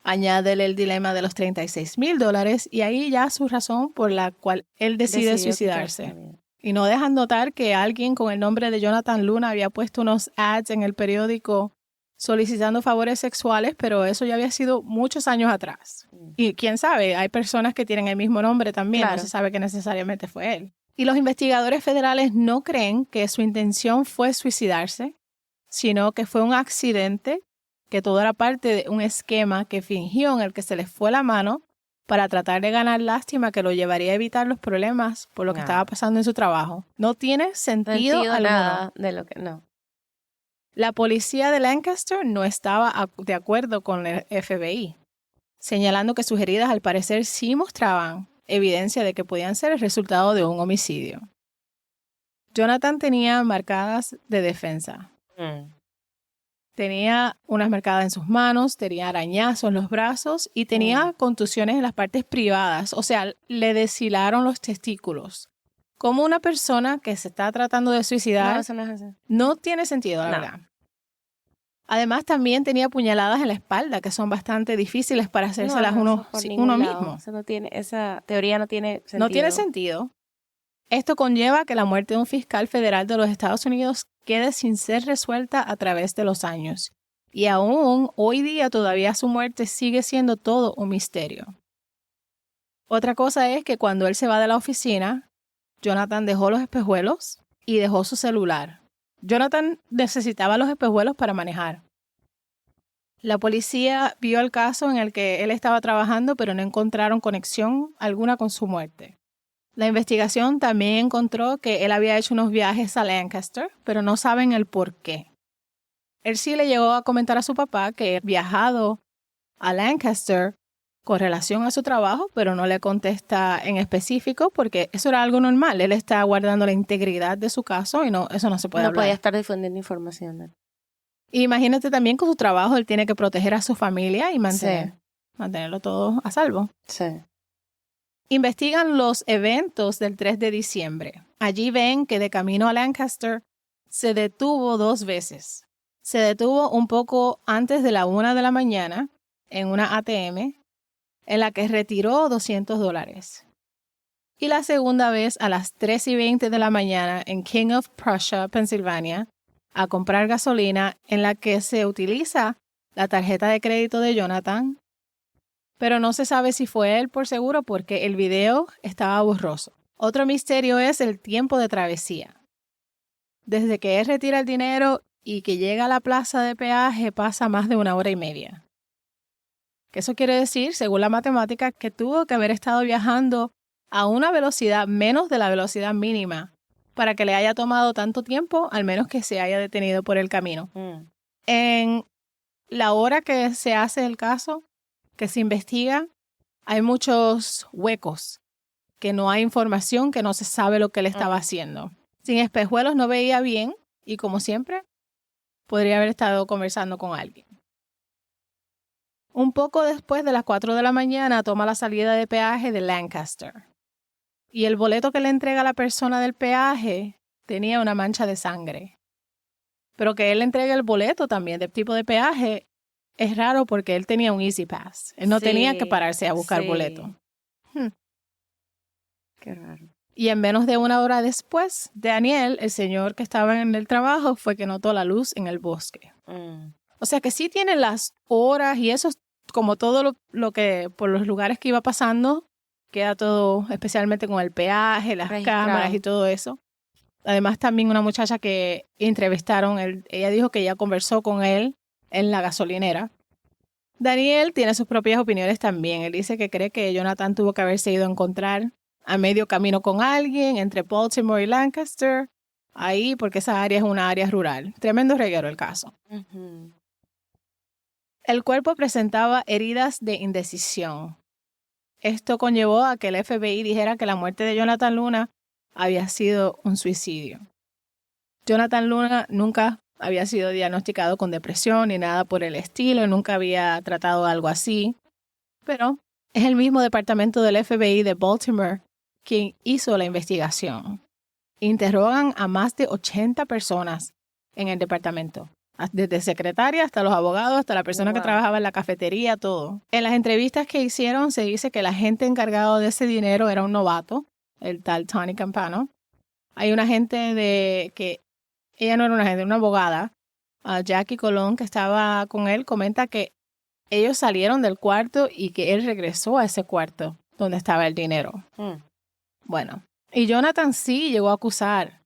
Añádele el dilema de los $36,000 y ahí ya su razón por la cual él decide suicidarse. Y no dejan notar que alguien con el nombre de Jonathan Luna había puesto unos ads en el periódico solicitando favores sexuales, pero eso ya había sido muchos años atrás. Y quién sabe, hay personas que tienen el mismo nombre también, claro. No se sabe que necesariamente fue él. Y los investigadores federales no creen que su intención fue suicidarse, sino que fue un accidente, que todo era parte de un esquema que fingió en el que se les fue la mano para tratar de ganar lástima que lo llevaría a evitar los problemas por lo que estaba pasando en su trabajo. No tiene sentido alguno. Nada de lo que no. La policía de Lancaster no estaba de acuerdo con el FBI, señalando que sus heridas al parecer sí mostraban evidencia de que podían ser el resultado de un homicidio. Jonathan tenía marcadas de defensa. Tenía unas marcadas en sus manos, tenía arañazos en los brazos y tenía contusiones en las partes privadas. O sea, le deshilaron los testículos. Como una persona que se está tratando de suicidar, no, eso no es así. No tiene sentido, la verdad. Además, también tenía puñaladas en la espalda, que son bastante difíciles para hacérselas uno mismo. Esa teoría no tiene sentido. No tiene sentido. Esto conlleva que la muerte de un fiscal federal de los Estados Unidos quede sin ser resuelta a través de los años. Y aún hoy día todavía su muerte sigue siendo todo un misterio. Otra cosa es que cuando él se va de la oficina, Jonathan dejó los espejuelos y dejó su celular. Jonathan necesitaba los espejuelos para manejar. La policía vio el caso en el que él estaba trabajando, pero no encontraron conexión alguna con su muerte. La investigación también encontró que él había hecho unos viajes a Lancaster, pero no saben el por qué. Él sí le llegó a comentar a su papá que había viajado a Lancaster con relación a su trabajo, pero no le contesta en específico porque eso era algo normal. Él está guardando la integridad de su caso y eso no se puede hablar. No podía estar difundiendo información. ¿No? Imagínate también con su trabajo, él tiene que proteger a su familia y mantenerlo todo a salvo. Sí. Investigan los eventos del 3 de diciembre. Allí ven que de camino a Lancaster se detuvo 2 veces. Se detuvo un poco antes de la 1 de la mañana en una ATM en la que retiró $200. Y la segunda vez a las 3:20 de la mañana en King of Prussia, Pensilvania, a comprar gasolina en la que se utiliza la tarjeta de crédito de Jonathan, pero no se sabe si fue él por seguro porque el video estaba borroso. Otro misterio es el tiempo de travesía. Desde que él retira el dinero y que llega a la plaza de peaje pasa más de 1 hora y media. Que eso quiere decir, según la matemática, que tuvo que haber estado viajando a una velocidad menos de la velocidad mínima para que le haya tomado tanto tiempo, al menos que se haya detenido por el camino. En la hora que se hace el caso, que se investiga, hay muchos huecos, que no hay información, que no se sabe lo que él estaba haciendo. Sin espejuelos no veía bien y, como siempre, podría haber estado conversando con alguien. Un poco después de las 4 de la mañana toma la salida de peaje de Lancaster. Y el boleto que le entrega a la persona del peaje tenía una mancha de sangre. Pero que él le entregue el boleto también de tipo de peaje es raro porque él tenía un Easy Pass. Él no tenía que pararse a buscar boleto. Qué raro. Y en menos de 1 hora después, Daniel, el señor que estaba en el trabajo, fue que notó la luz en el bosque. O sea que sí tiene las horas y eso, como todo lo que por los lugares que iba pasando, queda todo, especialmente con el peaje, las cámaras y todo eso. Además, también una muchacha que entrevistaron, ella dijo que ella conversó con él en la gasolinera. Daniel tiene sus propias opiniones también. Él dice que cree que Jonathan tuvo que haberse ido a encontrar a medio camino con alguien entre Baltimore y Lancaster, ahí porque esa área es una área rural. Tremendo reguero el caso. El cuerpo presentaba heridas de indecisión. Esto conllevó a que el FBI dijera que la muerte de Jonathan Luna había sido un suicidio. Jonathan Luna nunca había sido diagnosticado con depresión ni nada por el estilo, nunca había tratado algo así, pero es el mismo departamento del FBI de Baltimore quien hizo la investigación. Interrogan a más de 80 personas en el departamento, desde secretaria hasta los abogados, hasta la persona que trabajaba en la cafetería, todo. En las entrevistas que hicieron se dice que el agente encargado de ese dinero era un novato, el tal Tony Campano. Hay una agente que ella no era una agente, una abogada, Jackie Colón, que estaba con él, comenta que ellos salieron del cuarto y que él regresó a ese cuarto donde estaba el dinero. Bueno, y Jonathan sí llegó a acusar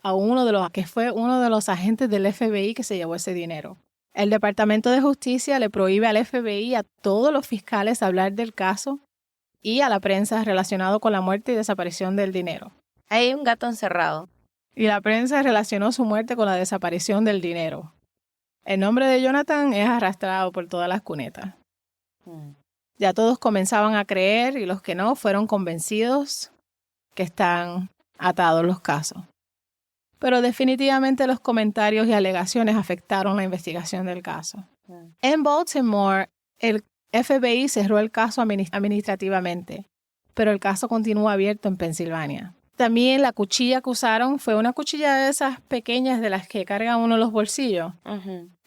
a que fue uno de los agentes del FBI que se llevó ese dinero. El Departamento de Justicia le prohíbe al FBI y a todos los fiscales hablar del caso y a la prensa relacionado con la muerte y desaparición del dinero. Hay un gato encerrado. Y la prensa relacionó su muerte con la desaparición del dinero. El nombre de Jonathan es arrastrado por todas las cunetas. Ya todos comenzaban a creer y los que no fueron convencidos que están atados los casos. Pero definitivamente los comentarios y alegaciones afectaron la investigación del caso. En Baltimore, el FBI cerró el caso administrativamente, pero el caso continúa abierto en Pensilvania. También la cuchilla que usaron fue una cuchilla de esas pequeñas de las que carga uno los bolsillos,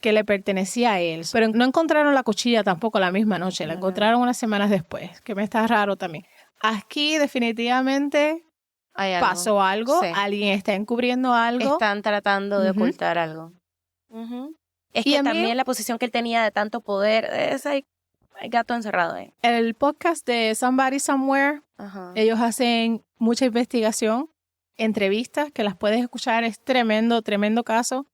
que le pertenecía a él. Pero no encontraron la cuchilla tampoco la misma noche, la encontraron unas semanas después, que me está raro también. Aquí definitivamente pasó algo, alguien está encubriendo algo. Están tratando de ocultar algo. Es que también la posición que él tenía de tanto poder, hay gato encerrado ahí. El podcast de Somebody Somewhere, ellos hacen mucha investigación, entrevistas que las puedes escuchar, es tremendo, tremendo caso.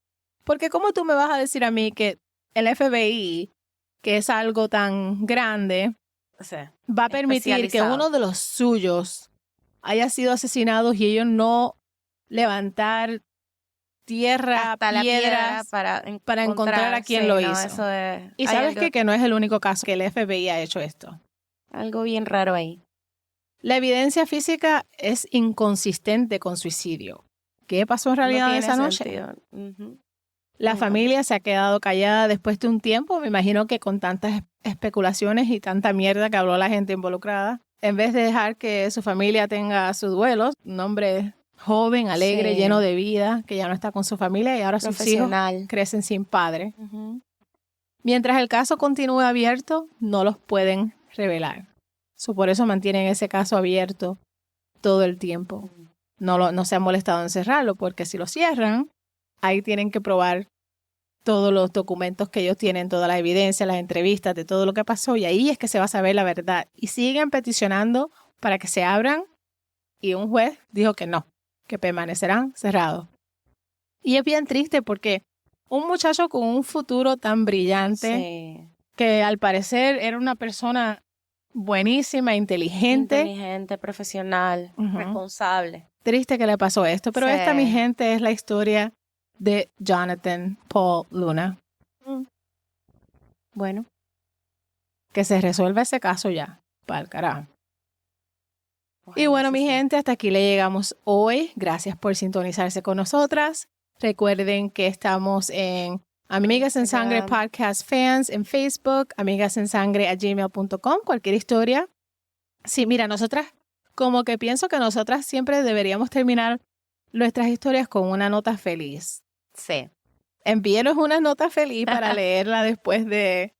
Porque ¿cómo tú me vas a decir a mí que el FBI, que es algo tan grande, va a permitir que uno de los suyos haya sido asesinado y ellos no levantar tierra, hasta piedras para encontrar a quien lo hizo? Y sabes que no es el único caso que el FBI ha hecho esto. Algo bien raro ahí. La evidencia física es inconsistente con suicidio. ¿Qué pasó en realidad esa noche? La familia se ha quedado callada después de un tiempo, me imagino que con tantas especulaciones y tanta mierda que habló la gente involucrada. En vez de dejar que su familia tenga su duelo, un hombre joven, alegre, lleno de vida, que ya no está con su familia y ahora sus hijos crecen sin padre. Mientras el caso continúe abierto, no los pueden revelar. Por eso mantienen ese caso abierto todo el tiempo. No se han molestado en cerrarlo, porque si lo cierran, ahí tienen que probar todos los documentos que ellos tienen, toda la evidencia, las entrevistas de todo lo que pasó, y ahí es que se va a saber la verdad. Y siguen peticionando para que se abran, y un juez dijo que no, que permanecerán cerrados. Y es bien triste porque un muchacho con un futuro tan brillante, que al parecer era una persona buenísima, inteligente, profesional, responsable. Triste que le pasó esto, pero esta, mi gente, es la historia de Jonathan Paul Luna. Bueno. Que se resuelva ese caso ya, para el carajo. Y bueno, mi gente, hasta aquí le llegamos hoy. Gracias por sintonizarse con nosotras. Recuerden que estamos en Amigas en Sangre Podcast Fans en Facebook, amigasensangre@gmail.com, cualquier historia. Sí, mira, nosotras, como que pienso que nosotras siempre deberíamos terminar nuestras historias con una nota feliz. Sí. Envíenos una nota feliz para leerla después de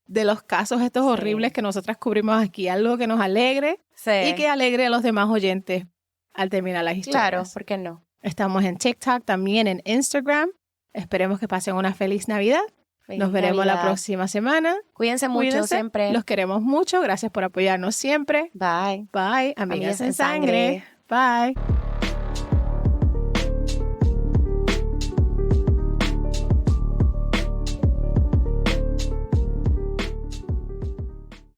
los casos estos horribles que nosotras cubrimos aquí. Algo que nos alegre y que alegre a los demás oyentes al terminar las historias. Claro, ¿por qué no? Estamos en TikTok, también en Instagram. Esperemos que pasen una feliz Navidad. Nos veremos la próxima semana. Cuídense mucho siempre. Los queremos mucho. Gracias por apoyarnos siempre. Bye. Bye. Amigas en Sangre. Bye.